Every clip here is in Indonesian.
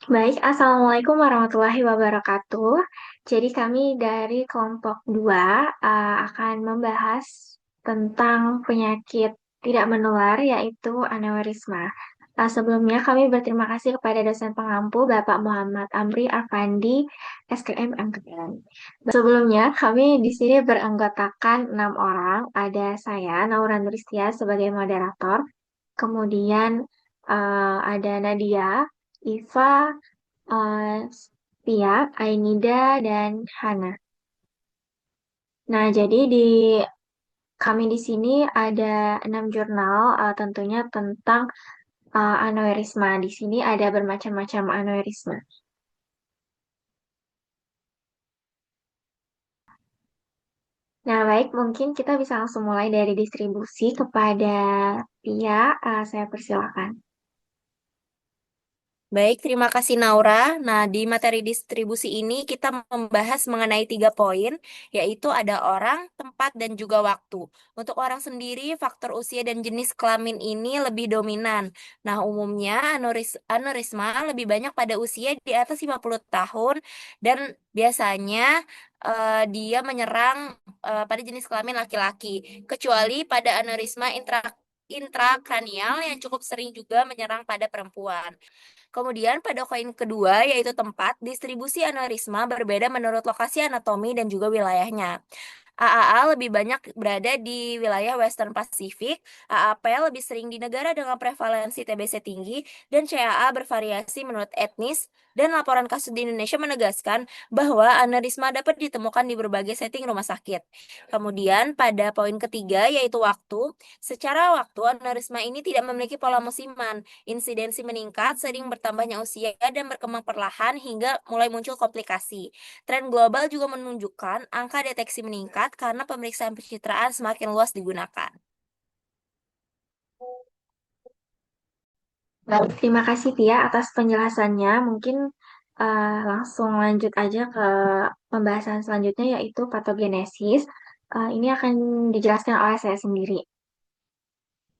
Baik, Assalamualaikum warahmatullahi wabarakatuh. Jadi kami dari kelompok 2 akan membahas tentang penyakit tidak menular yaitu aneurisma. Sebelumnya kami berterima kasih kepada dosen pengampu Bapak Muhammad Amri Afandi, SKM Angkatan. Sebelumnya kami di sini beranggotakan 6 orang. Ada saya, Naura Nuristia sebagai moderator. Kemudian ada Nadia, Iva, eh Tia, Ainida, dan Hana. Nah, jadi di kami di sini ada 6 jurnal, tentunya tentang aneurisma. Di sini ada bermacam-macam aneurisma. Nah, baik, mungkin kita bisa langsung mulai dari distribusi kepada Tia. Saya persilakan. Baik, terima kasih Naura. Nah, di materi distribusi ini kita membahas mengenai 3 poin, yaitu ada orang, tempat, dan juga waktu. Untuk orang sendiri, faktor usia dan jenis kelamin ini lebih dominan. Nah, umumnya aneurisma lebih banyak pada usia di atas 50 tahun dan biasanya dia menyerang pada jenis kelamin laki-laki, kecuali pada aneurisma intrakranial yang cukup sering juga menyerang pada perempuan. Kemudian pada koin kedua yaitu tempat, distribusi aneurisma berbeda menurut lokasi anatomi dan juga wilayahnya. AAA lebih banyak berada di wilayah Western Pacific, AAP lebih sering di negara dengan prevalensi TBC tinggi, dan CAA bervariasi menurut etnis, dan laporan kasus di Indonesia menegaskan bahwa aneurisma dapat ditemukan di berbagai setting rumah sakit. Kemudian pada poin ketiga yaitu waktu, secara waktu aneurisma ini tidak memiliki pola musiman, insidensi meningkat sering bertambahnya usia dan berkembang perlahan hingga mulai muncul komplikasi. Tren global juga menunjukkan angka deteksi meningkat karena pemeriksaan pencitraan semakin luas digunakan. Baik, terima kasih Tia atas penjelasannya. Mungkin langsung lanjut aja ke pembahasan selanjutnya yaitu patogenesis. Ini akan dijelaskan oleh saya sendiri.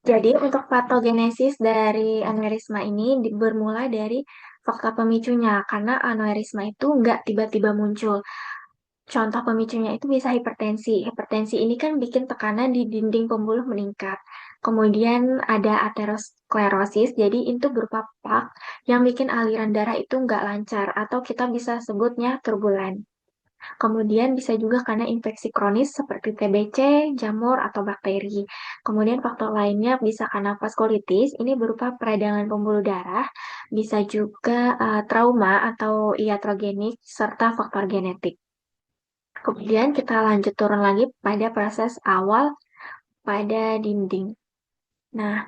Jadi untuk patogenesis dari aneurisma ini bermula dari faktor pemicunya karena aneurisma itu nggak tiba-tiba muncul. Contoh pemicunya itu bisa hipertensi. Hipertensi ini kan bikin tekanan di dinding pembuluh meningkat. Kemudian ada aterosklerosis, jadi itu berupa plak yang bikin aliran darah itu nggak lancar atau kita bisa sebutnya turbulen. Kemudian bisa juga karena infeksi kronis seperti TBC, jamur, atau bakteri. Kemudian faktor lainnya bisa karena vaskulitis, ini berupa peradangan pembuluh darah, bisa juga trauma atau iatrogenik, serta faktor genetik. Kemudian kita lanjut turun lagi pada proses awal pada dinding. Nah,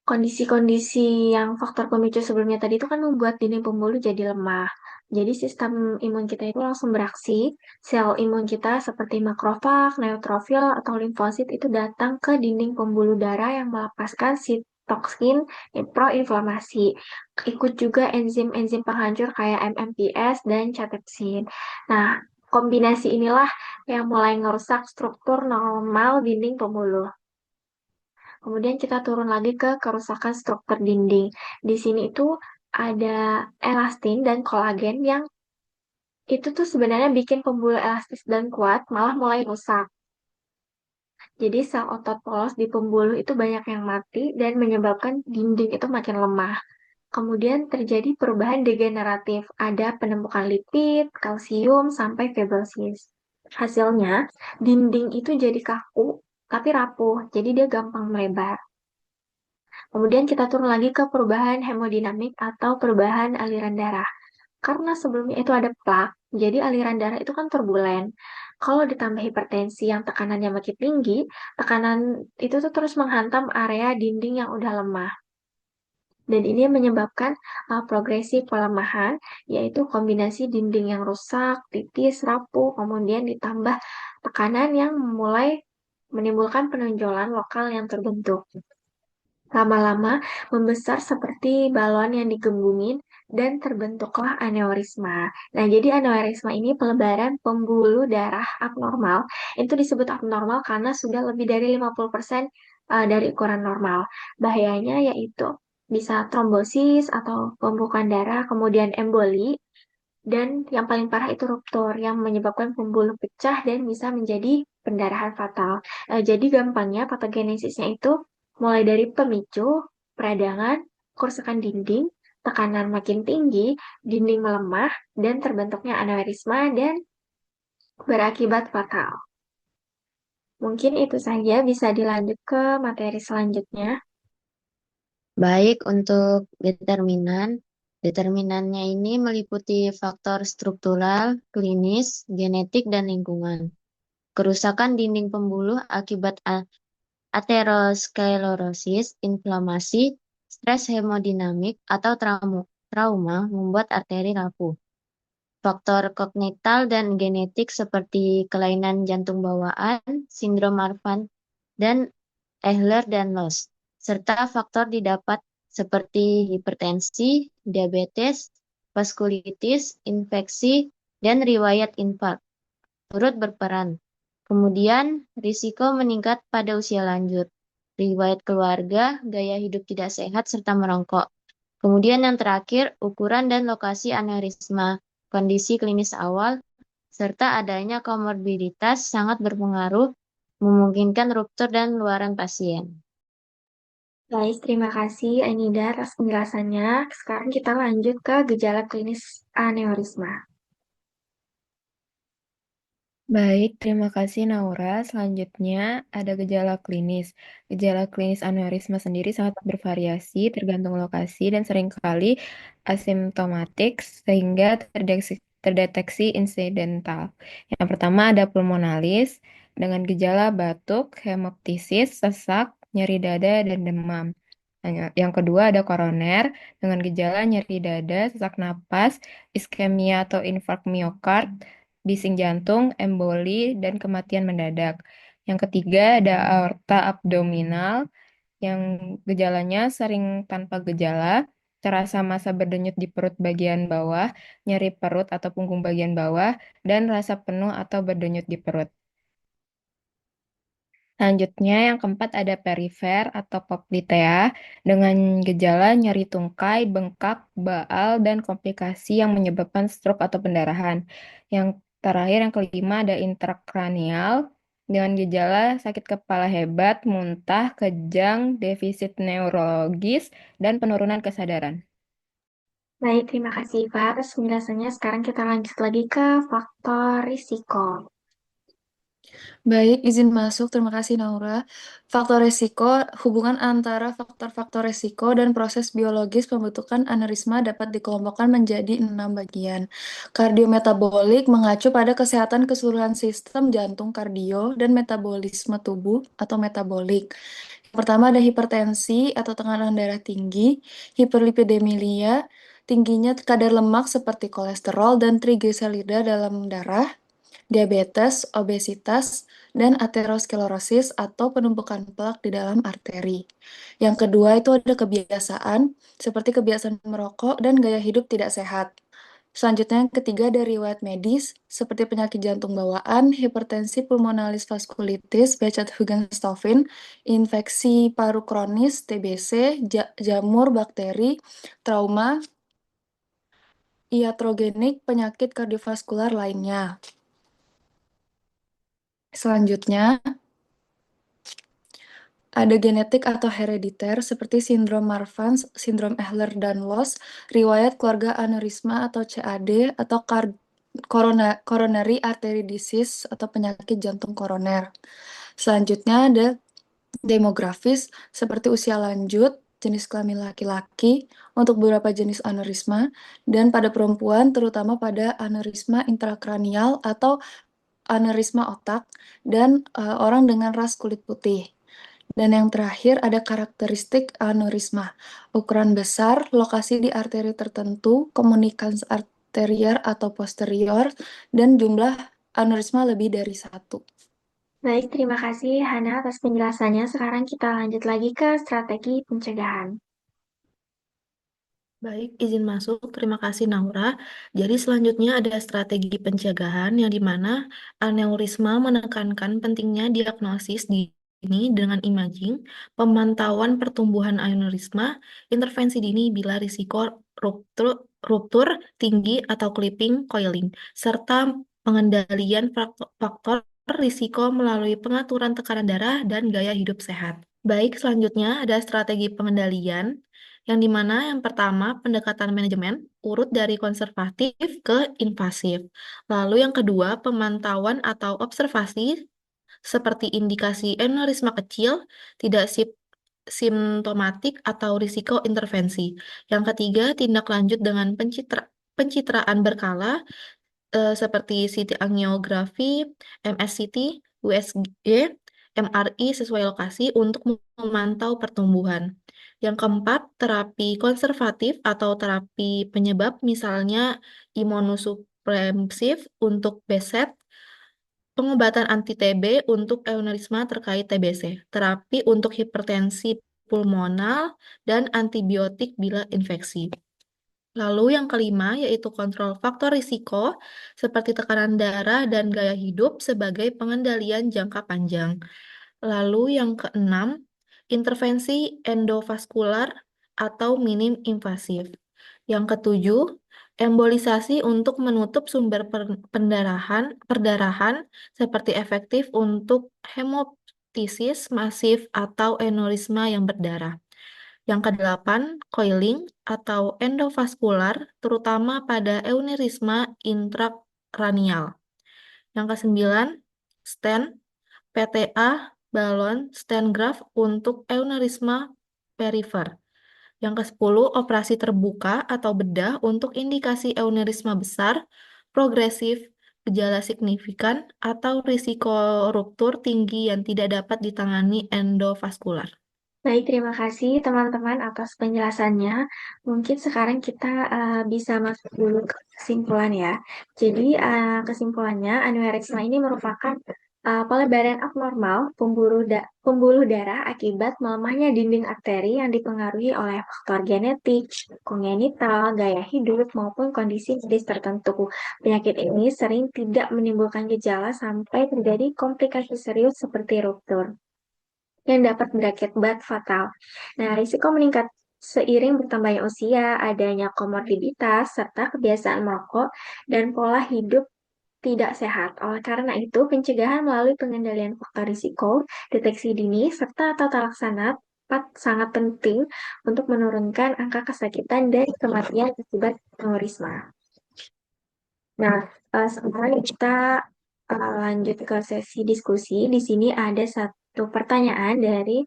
kondisi-kondisi yang faktor pemicu sebelumnya tadi itu kan membuat dinding pembuluh jadi lemah. Jadi sistem imun kita itu langsung beraksi. Sel imun kita seperti makrofag, neutrofil, atau limfosit itu datang ke dinding pembuluh darah yang melepaskan sitoksin proinflamasi. Ikut juga enzim-enzim penghancur kayak MMPS dan cathepsin. Nah, kombinasi inilah yang mulai ngerusak struktur normal dinding pembuluh. Kemudian kita turun lagi ke kerusakan struktur dinding. Di sini itu ada elastin dan kolagen yang itu tuh sebenarnya bikin pembuluh elastis dan kuat, malah mulai rusak. Jadi sel otot polos di pembuluh itu banyak yang mati dan menyebabkan dinding itu makin lemah. Kemudian terjadi perubahan degeneratif, ada penumpukan lipid, kalsium, sampai fibrosis. Hasilnya, dinding itu jadi kaku, tapi rapuh, jadi dia gampang melebar. Kemudian kita turun lagi ke perubahan hemodinamik atau perubahan aliran darah. Karena sebelumnya itu ada plak, jadi aliran darah itu kan turbulen. Kalau ditambah hipertensi yang tekanannya makin tinggi, tekanan itu tuh terus menghantam area dinding yang udah lemah. Dan ini menyebabkan progresi pelemahan, yaitu kombinasi dinding yang rusak, tipis, rapuh, kemudian ditambah tekanan yang mulai menimbulkan penonjolan lokal yang terbentuk. Lama-lama membesar seperti balon yang digembungin dan terbentuklah aneurisma. Nah, jadi aneurisma ini pelebaran pembuluh darah abnormal. Itu disebut abnormal karena sudah lebih dari 50% dari ukuran normal. Bahayanya yaitu bisa trombosis atau pembukaan darah, kemudian emboli, dan yang paling parah itu ruptur yang menyebabkan pembuluh pecah dan bisa menjadi pendarahan fatal. Jadi gampangnya patogenesisnya itu mulai dari pemicu, peradangan, kerusakan dinding, tekanan makin tinggi, dinding melemah, dan terbentuknya aneurisma dan berakibat fatal. Mungkin itu saja, bisa dilanjut ke materi selanjutnya. Baik, untuk determinan, determinannya ini meliputi faktor struktural, klinis, genetik, dan lingkungan. Kerusakan dinding pembuluh akibat aterosklerosis, inflamasi, stres hemodinamik, atau trauma membuat arteri rapuh. Faktor kognital dan genetik seperti kelainan jantung bawaan, sindrom Marfan, dan Ehlers-Danlos, serta faktor didapat seperti hipertensi, diabetes, vaskulitis, infeksi, dan riwayat infak turut berperan. Kemudian, risiko meningkat pada usia lanjut, riwayat keluarga, gaya hidup tidak sehat, serta merokok. Kemudian yang terakhir, ukuran dan lokasi aneurisma, kondisi klinis awal, serta adanya komorbiditas sangat berpengaruh, memungkinkan ruptur dan luaran pasien. Baik, terima kasih Anida atas penjelasannya. Sekarang kita lanjut ke gejala klinis aneurisma. Baik, terima kasih Naura. Selanjutnya ada gejala klinis. Gejala klinis aneurisma sendiri sangat bervariasi tergantung lokasi dan seringkali asimptomatik sehingga terdeteksi insidental. Yang pertama ada pulmonalis dengan gejala batuk, hemoptisis, sesak, nyeri dada, dan demam. Yang kedua ada koroner dengan gejala nyeri dada, sesak napas, iskemia atau infark miokard, bising jantung, emboli, dan kematian mendadak. Yang ketiga ada aorta abdominal yang gejalanya sering tanpa gejala, terasa masa berdenyut di perut bagian bawah, nyeri perut atau punggung bagian bawah, dan rasa penuh atau berdenyut di perut. Selanjutnya yang keempat ada perifer atau poplitea dengan gejala nyeri tungkai, bengkak, baal, dan komplikasi yang menyebabkan stroke atau pendarahan. Yang terakhir yang kelima ada intrakranial dengan gejala sakit kepala hebat, muntah, kejang, defisit neurologis, dan penurunan kesadaran. Baik, terima kasih Pak atas penjelasannya. Sekarang kita lanjut lagi ke faktor risiko. Baik, izin masuk. Terima kasih, Naura. Faktor risiko, hubungan antara faktor-faktor risiko dan proses biologis pembentukan aneurisma dapat dikelompokkan menjadi 6 bagian. Kardiometabolik mengacu pada kesehatan keseluruhan sistem jantung kardio dan metabolisme tubuh atau metabolik. Yang pertama ada hipertensi atau tekanan darah tinggi, hiperlipidemia, tingginya kadar lemak seperti kolesterol dan trigliserida dalam darah, diabetes, obesitas, dan aterosklerosis atau penumpukan plak di dalam arteri. Yang kedua itu ada kebiasaan, seperti kebiasaan merokok dan gaya hidup tidak sehat. Selanjutnya yang ketiga ada riwayat medis, seperti penyakit jantung bawaan, hipertensi pulmonalis vaskulitis, Bechet-Hughes-Stophin, infeksi paru kronis, TBC, jamur bakteri, trauma, iatrogenik, penyakit kardiovaskular lainnya. Selanjutnya, ada genetik atau herediter seperti sindrom Marfan, sindrom Ehlers-Danlos, riwayat keluarga aneurisma atau CAD, atau coronary artery disease atau penyakit jantung koroner. Selanjutnya ada demografis seperti usia lanjut, jenis kelamin laki-laki untuk beberapa jenis aneurisma, dan pada perempuan terutama pada aneurisma intrakranial atau aneurisma otak, dan orang dengan ras kulit putih. Dan yang terakhir ada karakteristik aneurisma, ukuran besar, lokasi di arteri tertentu, komunikasi arterier atau posterior, dan jumlah aneurisma lebih dari satu. Baik, terima kasih Hana atas penjelasannya. Sekarang kita lanjut lagi ke strategi pencegahan. Baik, izin masuk. Terima kasih Naura. Jadi selanjutnya ada strategi pencegahan yang dimana aneurisma menekankan pentingnya diagnosis dini ini dengan imaging, pemantauan pertumbuhan aneurisma, intervensi dini bila risiko ruptur tinggi atau clipping coiling, serta pengendalian faktor risiko melalui pengaturan tekanan darah dan gaya hidup sehat. Baik, selanjutnya ada strategi pengendalian, yang dimana yang pertama pendekatan manajemen, urut dari konservatif ke invasif. Lalu yang kedua pemantauan atau observasi, seperti indikasi aneurisma kecil, tidak simptomatik atau risiko intervensi. Yang ketiga, tindak lanjut dengan pencitraan berkala, seperti CT angiografi, MSCT, USG, MRI sesuai lokasi untuk memantau pertumbuhan. Yang keempat, terapi konservatif atau terapi penyebab, misalnya imunosupresif untuk BSET, pengobatan anti-TB untuk aneurisma terkait TBC, terapi untuk hipertensi pulmonal, dan antibiotik bila infeksi. Lalu yang kelima yaitu kontrol faktor risiko seperti tekanan darah dan gaya hidup sebagai pengendalian jangka panjang. Lalu yang keenam, intervensi endovaskular atau minim invasif. Yang ketujuh, embolisasi untuk menutup sumber perdarahan seperti efektif untuk hemoptisis masif atau aneurisma yang berdarah. Yang kedelapan, coiling atau endovaskular, terutama pada aneurisma intrakranial. Yang kesembilan, stent, PTA, balon, stent graft untuk aneurisma perifer. Yang kesepuluh, operasi terbuka atau bedah untuk indikasi aneurisma besar, progresif, gejala signifikan, atau risiko ruptur tinggi yang tidak dapat ditangani endovaskular. Baik, terima kasih teman-teman atas penjelasannya. Mungkin sekarang kita bisa masuk dulu ke kesimpulan ya. Jadi kesimpulannya aneurisma ini merupakan pelebaran abnormal pembuluh darah akibat melemahnya dinding arteri yang dipengaruhi oleh faktor genetik, kongenital, gaya hidup, maupun kondisi medis tertentu. Penyakit ini sering tidak menimbulkan gejala sampai terjadi komplikasi serius seperti ruptur yang dapat berakibat fatal. Nah, risiko meningkat seiring bertambahnya usia, adanya komorbiditas, serta kebiasaan merokok dan pola hidup tidak sehat. Oleh karena itu, pencegahan melalui pengendalian faktor risiko, deteksi dini, serta tata laksana sangat penting untuk menurunkan angka kesakitan dan kematian akibat aneurisma. Nah, sekarang kita lanjut ke sesi diskusi. Di sini ada satu pertanyaan dari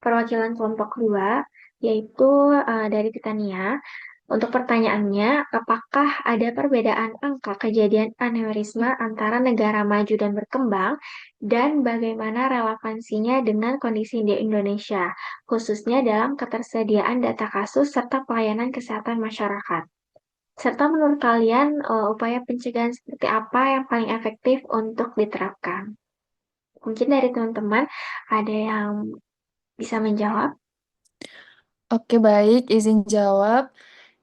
perwakilan kelompok 2, yaitu dari Titania. Untuk pertanyaannya, apakah ada perbedaan angka kejadian aneurisma antara negara maju dan berkembang, dan bagaimana relevansinya dengan kondisi di Indonesia, khususnya dalam ketersediaan data kasus serta pelayanan kesehatan masyarakat? Serta menurut kalian, upaya pencegahan seperti apa yang paling efektif untuk diterapkan? Mungkin dari teman-teman ada yang bisa menjawab? Oke, baik, izin jawab.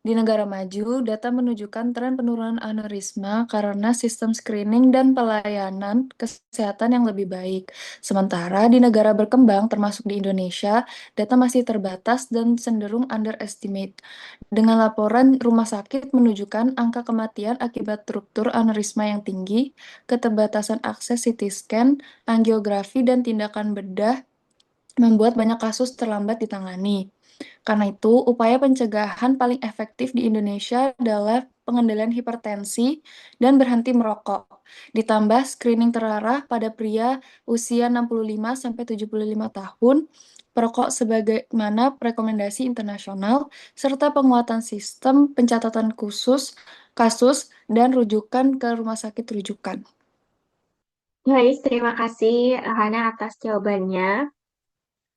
Di negara maju, data menunjukkan tren penurunan aneurisma karena sistem screening dan pelayanan kesehatan yang lebih baik. Sementara di negara berkembang, termasuk di Indonesia, data masih terbatas dan cenderung underestimate. Dengan laporan rumah sakit menunjukkan angka kematian akibat ruptur aneurisma yang tinggi, keterbatasan akses CT scan, angiografi, dan tindakan bedah membuat banyak kasus terlambat ditangani. Karena itu, upaya pencegahan paling efektif di Indonesia adalah pengendalian hipertensi dan berhenti merokok, ditambah screening terarah pada pria usia 65-75 tahun, perokok sebagaimana rekomendasi internasional, serta penguatan sistem pencatatan kasus dan rujukan ke rumah sakit rujukan. Baik, terima kasih Hana atas jawabannya.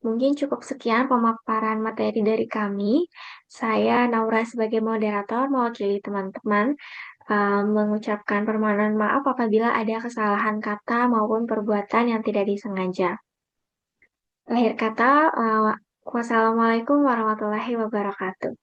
Mungkin cukup sekian pemaparan materi dari kami. Saya Naura sebagai moderator mewakili teman-teman mengucapkan permohonan maaf apabila ada kesalahan kata maupun perbuatan yang tidak disengaja. Akhir kata, wassalamualaikum warahmatullahi wabarakatuh.